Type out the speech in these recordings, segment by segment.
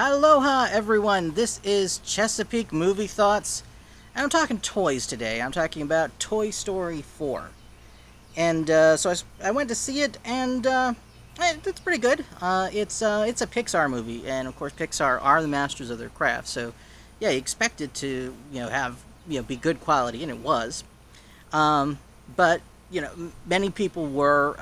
Aloha, everyone. This is Chesapeake Movie Thoughts. And I'm talking toys today. I'm talking about Toy Story 4. And so I went to see it, and it's pretty good. It's a Pixar movie, and of course, Pixar are the masters of their craft. So, yeah, you expect it to have be good quality, and it was. Um, but many people were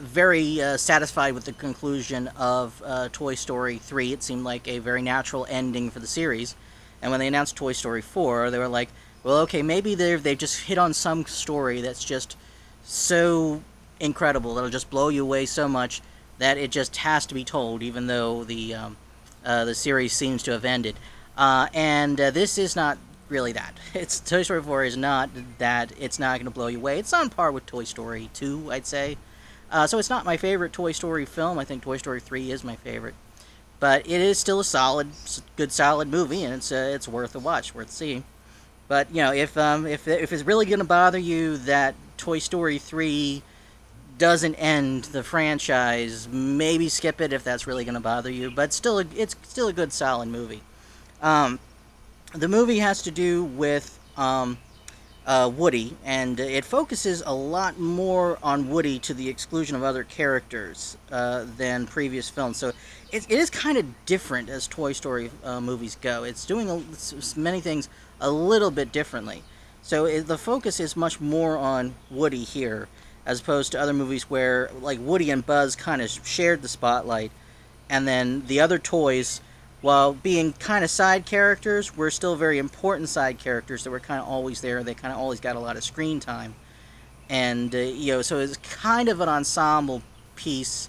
very satisfied with the conclusion of Toy Story 3. It seemed like a very natural ending for the series. And when they announced Toy Story 4, they were like, well, okay, maybe they've just hit on some story that's just so incredible, that'll just blow you away so much that it just has to be told, even though the series seems to have ended. And this is not really that. It's Toy Story 4 is not that. It's not going to blow you away. It's on par with Toy Story 2, I'd say. So it's not my favorite Toy Story film. I think Toy Story 3 is my favorite. But it is still a good solid movie, and it's worth a watch, worth seeing. But if it's really going to bother you that Toy Story 3 doesn't end the franchise, maybe skip it if that's really going to bother you. But it's still a good solid movie. Um, the movie has to do with Woody, and it focuses a lot more on Woody to the exclusion of other characters than previous films. So it is kind of different as Toy Story movies go. It's doing many things a little bit differently. So the focus is much more on Woody here, as opposed to other movies where like Woody and Buzz kind of shared the spotlight, and then the other toys, while being kind of side characters, were still very important side characters that were kind of always there. They kind of always got a lot of screen time, and so it's kind of an ensemble piece,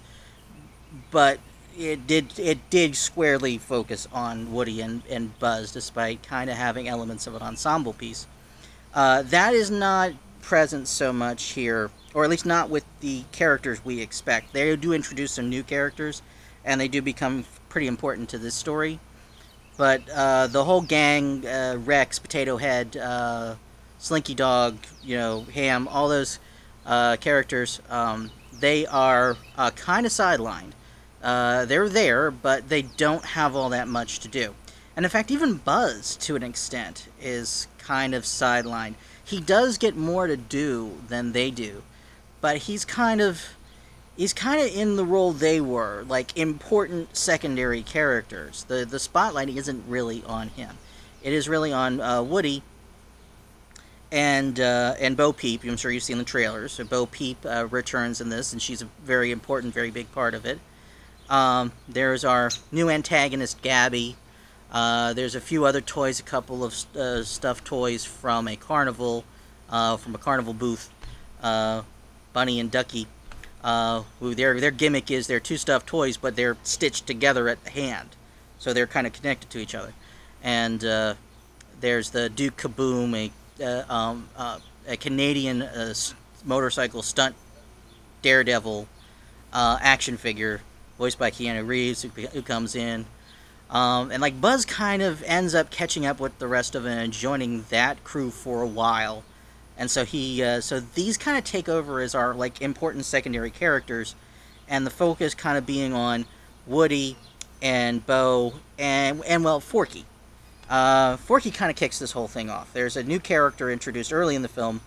but it did squarely focus on Woody and Buzz, despite kind of having elements of an ensemble piece. That is not present so much here, or at least not with the characters we expect. They do introduce some new characters, and they do become pretty important to this story. But the whole gang, Rex, Potato Head, Slinky Dog, Ham, all those characters, they are kind of sidelined. They're there, but they don't have all that much to do. And in fact, even Buzz, to an extent, is kind of sidelined. He does get more to do than they do, but he's kind of in the role they were, like important secondary characters. The spotlight isn't really on him. It is really on Woody and Bo Peep. I'm sure you've seen the trailers. So Bo Peep returns in this, and she's a very important, very big part of it. There's our new antagonist, Gabby. There's a few other toys, a couple of stuffed toys from a carnival booth. Bunny and Ducky, who their gimmick is they're two stuffed toys, but they're stitched together at the hand, so they're kind of connected to each other. And there's the Duke Kaboom, a Canadian motorcycle stunt daredevil action figure, voiced by Keanu Reeves, who comes in. And like Buzz kind of ends up catching up with the rest of it and joining that crew for a while. And so so these kind of take over as our like important secondary characters, and the focus kind of being on Woody and Bo and well, Forky. Forky kind of kicks this whole thing off. There's a new character introduced early in the film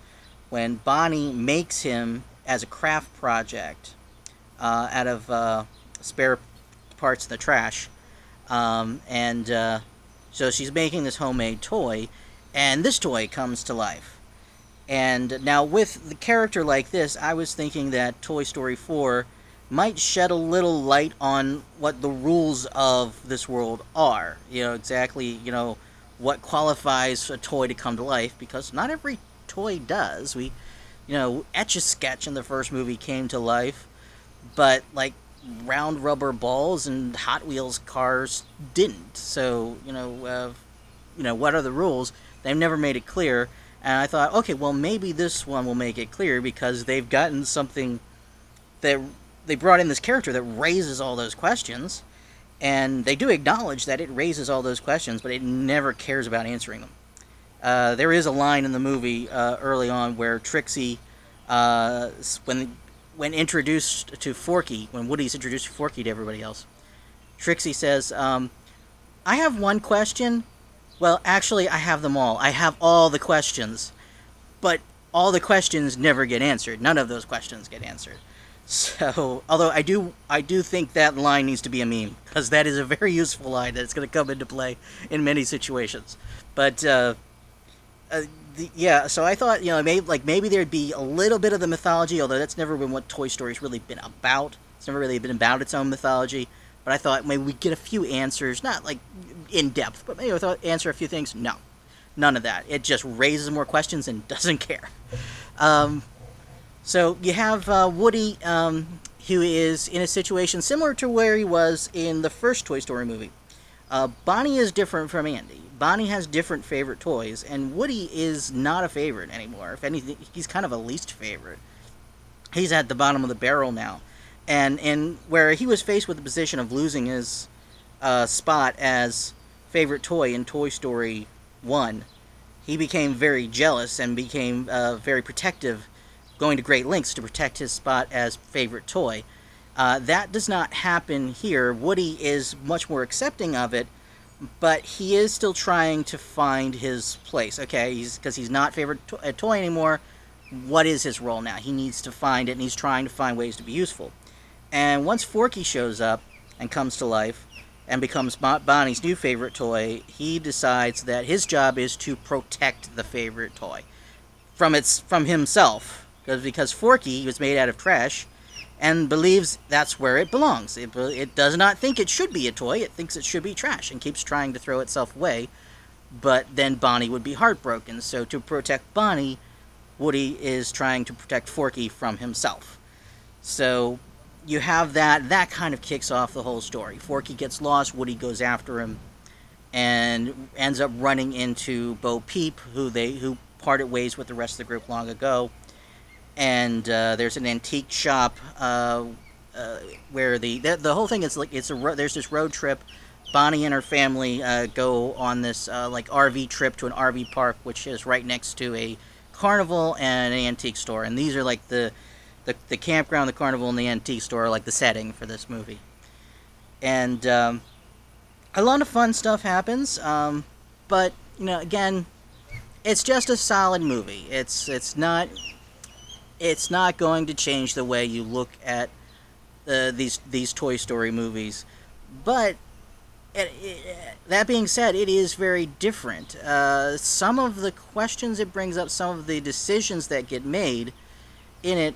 when Bonnie makes him as a craft project out of spare parts in the trash, and so she's making this homemade toy, and this toy comes to life. And now, with the character like this, I was thinking that Toy Story 4 might shed a little light on what the rules of this world are. Exactly, what qualifies a toy to come to life, because not every toy does. Etch-a-Sketch in the first movie came to life, but, like, round rubber balls and Hot Wheels cars didn't. So, what are the rules? They've never made it clear. And I thought, okay, well, maybe this one will make it clear, because they've gotten something that they brought in this character that raises all those questions, and they do acknowledge that it raises all those questions, but it never cares about answering them. There is a line in the movie early on where Trixie, when introduced to Forky, when Woody's introduced Forky to everybody else, Trixie says, I have one question. Well, actually, I have them all. I have all the questions. But all the questions never get answered. None of those questions get answered. So, although I do think that line needs to be a meme, because that is a very useful line that's going to come into play in many situations. But uh, yeah, so I thought, maybe there'd be a little bit of the mythology, although that's never been what Toy Story's really been about. It's never really been about its own mythology. But I thought maybe we'd get a few answers, not like in depth, but maybe I thought answer a few things. No, none of that. It just raises more questions and doesn't care. Um, so you have Woody, who is in a situation similar to where he was in the first Toy Story movie. Bonnie is different from Andy. Bonnie has different favorite toys, and Woody is not a favorite anymore. If anything, he's kind of a least favorite. He's at the bottom of the barrel now. And where he was faced with the position of losing his spot as favorite toy in Toy Story 1, he became very jealous and became very protective, going to great lengths to protect his spot as favorite toy. That does not happen here. Woody is much more accepting of it, but he is still trying to find his place. Okay, because he's not favorite toy anymore. What is his role now? He needs to find it, and he's trying to find ways to be useful. And once Forky shows up and comes to life and becomes Bonnie's new favorite toy, he decides that his job is to protect the favorite toy from himself, because Forky was made out of trash and believes that's where it belongs. It does not think it should be a toy. It thinks it should be trash and keeps trying to throw itself away. But then Bonnie would be heartbroken. So to protect Bonnie, Woody is trying to protect Forky from himself. So you have that kind of kicks off the whole story. Forky gets lost, Woody goes after him, and ends up running into Bo Peep, who parted ways with the rest of the group long ago. And there's an antique shop where the whole thing is like there's this road trip. Bonnie and her family go on this RV trip to an RV park, which is right next to a carnival and an antique store. And these are like the campground, the carnival, and the antique store are like the setting for this movie. And a lot of fun stuff happens, but again, it's just a solid movie. It's not going to change the way you look at these Toy Story movies. But that being said, it is very different. Some of the questions it brings up, some of the decisions that get made in it,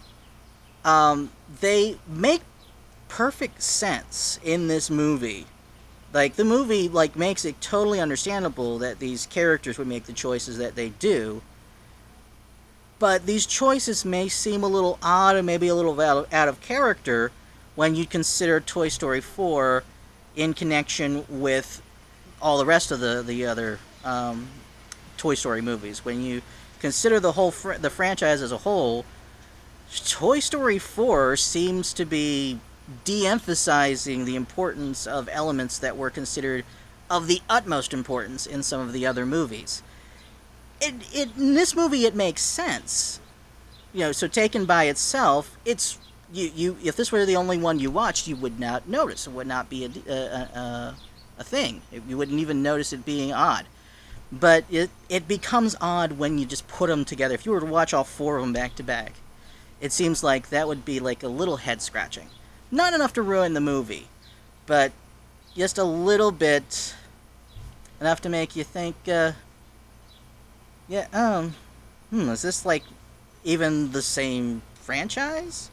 they make perfect sense in this movie. Like, the movie makes it totally understandable that these characters would make the choices that they do. But these choices may seem a little odd and maybe a little out of character when you consider Toy Story 4 in connection with all the rest of the other Toy Story movies. When you consider the whole the franchise as a whole, Toy Story 4 seems to be de-emphasizing the importance of elements that were considered of the utmost importance in some of the other movies. In this movie, it makes sense. So taken by itself, it's you. If this were the only one you watched, you would not notice. It would not be a thing. You wouldn't even notice it being odd. But it becomes odd when you just put them together. If you were to watch all four of them back to back, it seems like that would be like a little head scratching. Not enough to ruin the movie, but just a little bit enough to make you think. Is this even the same franchise?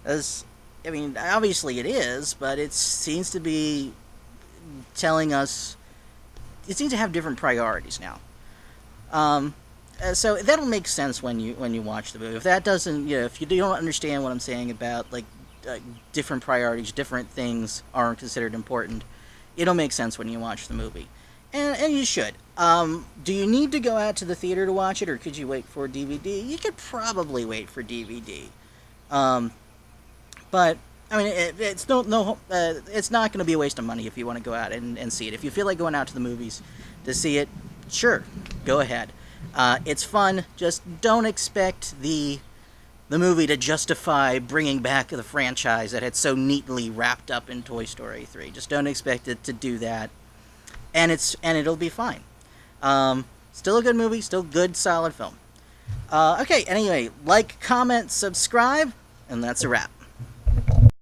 Obviously it is, but it seems to be telling us, it seems to have different priorities now. So that'll make sense when you watch the movie. If that doesn't, if you don't understand what I'm saying about different priorities, different things aren't considered important, it'll make sense when you watch the movie. And you should. Do you need to go out to the theater to watch it, or could you wait for DVD? You could probably wait for DVD. But it's it's not going to be a waste of money if you want to go out and see it. If you feel like going out to the movies to see it, sure, go ahead. It's fun. Just don't expect the the movie to justify bringing back the franchise that had so neatly wrapped up in Toy Story 3. Just don't expect it to do that, and it'll be fine. Still a good movie, still good, solid film. Okay, anyway, like, comment, subscribe, and that's a wrap.